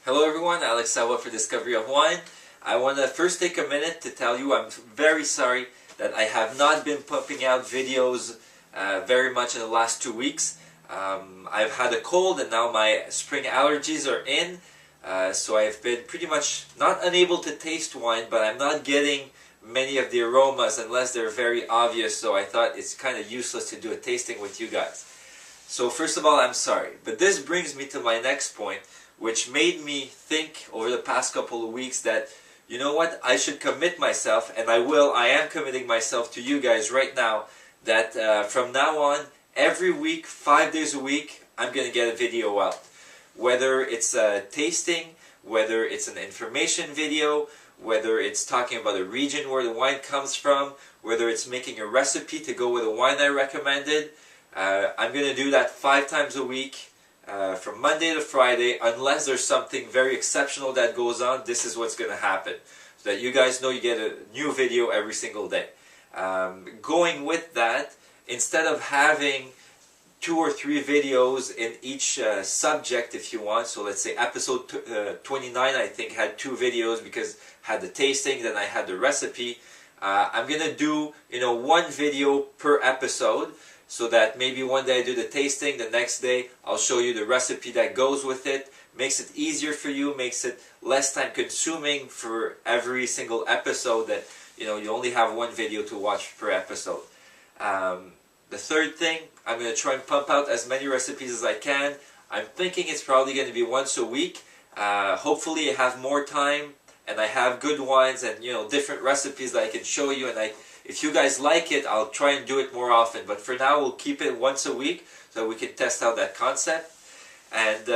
Hello everyone, Alex Sawa for Discovery of Wine. I want to first take a minute to tell you I'm very sorry that I have not been pumping out videos very much in the last 2 weeks. I've had a cold and now my spring allergies are in, so I've been pretty much not unable to taste wine, but I'm not getting many of the aromas unless they're very obvious, so I thought it's kind of useless to do a tasting with you guys. So first of all, I'm sorry, but this brings me to my next point, which made me think over the past couple of weeks that, you know what, I should commit myself, and I am committing myself to you guys right now, that from now on, every week, 5 days a week, I'm going to get a video out. Whether it's a tasting, whether it's an information video, whether it's talking about a region where the wine comes from, whether it's making a recipe to go with a wine I recommended, I'm going to do that 5 times a week. From Monday to Friday, unless there's something very exceptional that goes on, this is what's going to happen. So that you guys know you get a new video every single day. Going with that, instead of having 2 or 3 videos in each subject, if you want, so let's say episode 29 I think had 2 videos because I had the tasting, then I had the recipe. I'm going to do 1 video per episode. So that maybe one day I do the tasting, the next day I'll show you the recipe that goes with it. Makes it easier for you, makes it less time consuming for every single episode that you only have 1 video to watch per episode. The third thing, I'm going to try and pump out as many recipes as I can. I'm thinking it's probably going to be once a week. Hopefully I have more time and I have good wines and different recipes that I can show you, and if you guys like it, I'll try and do it more often. But for now, we'll keep it once a week so we can test out that concept. And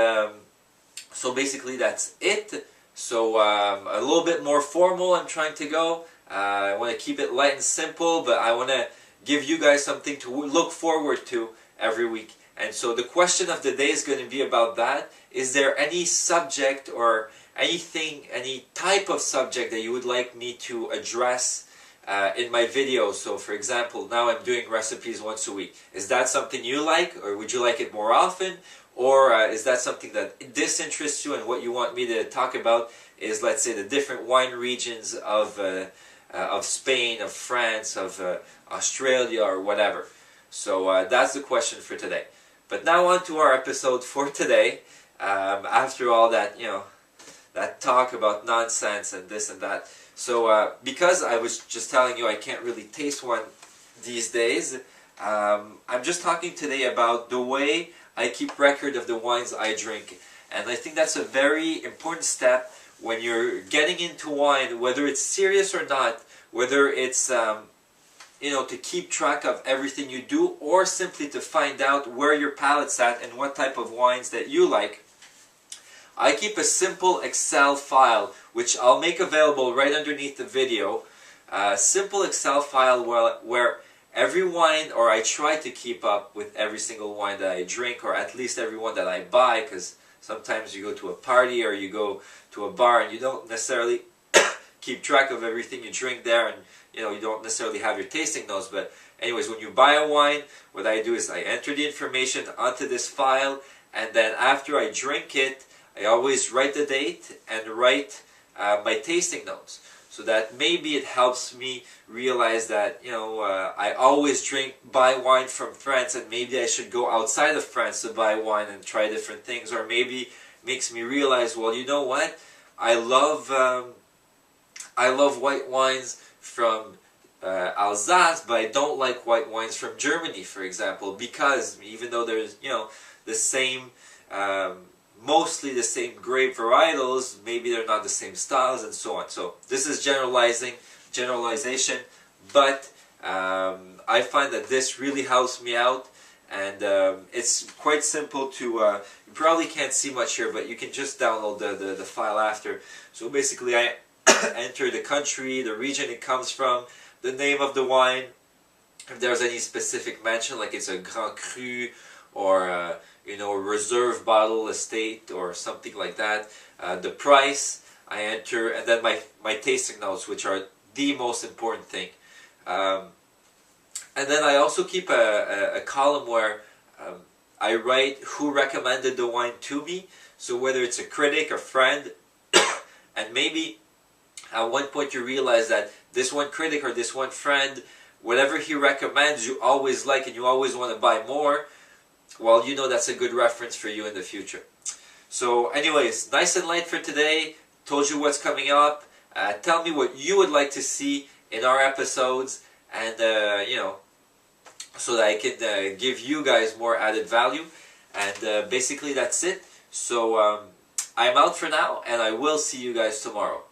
so basically that's it. So a little bit more formal I'm trying to go. I want to keep it light and simple, but I want to give you guys something to look forward to every week. And so the question of the day is going to be about that. Is there any subject or anything, any type of subject that you would like me to address in my videos? So for example, now I'm doing recipes once a week. Is that something you like, or would you like it more often? Or is that something that disinterests you, and what you want me to talk about is, let's say, the different wine regions of Spain, of France, of Australia, or whatever. So that's the question for today. But now on to our episode for today. After all that, that talk about nonsense and this and that. So because I was just telling you I can't really taste one these days, I'm just talking today about the way I keep record of the wines I drink. And I think that's a very important step when you're getting into wine, whether it's serious or not, whether it's to keep track of everything you do, or simply to find out where your palate's at and what type of wines that you like. I keep a simple Excel file, which I'll make available right underneath the video. A simple Excel file where every wine, or I try to keep up with every single wine that I drink, or at least every one that I buy, because sometimes you go to a party or you go to a bar and you don't necessarily keep track of everything you drink there, and you don't necessarily have your tasting notes. But anyways, when you buy a wine, what I do is I enter the information onto this file, and then after I drink it, I always write the date and write my tasting notes, so that maybe it helps me realize that I always buy wine from France, and maybe I should go outside of France to buy wine and try different things. Or maybe makes me realize, well, you know what, I love white wines from Alsace, but I don't like white wines from Germany, for example, because even though there's the same mostly the same grape varietals, maybe they're not the same styles, and so on. So this is generalization, but I find that this really helps me out, and it's quite simple to, you probably can't see much here, but you can just download the file after. So basically I enter the country, the region it comes from, the name of the wine, if there's any specific mention, like it's a Grand Cru, or a reserve bottle estate or something like that. The price I enter, and then my tasting notes, which are the most important thing. And then I also keep a column where I write who recommended the wine to me. So whether it's a critic, a friend, and maybe at one point you realize that this one critic or this one friend, whatever he recommends, you always like and you always want to buy more, well, you know that's a good reference for you in the future. So anyways, nice and light for today. Told you what's coming up. Tell me what you would like to see in our episodes, and you know, so that I can give you guys more added value. And basically that's it. So I'm out for now, and I will see you guys tomorrow.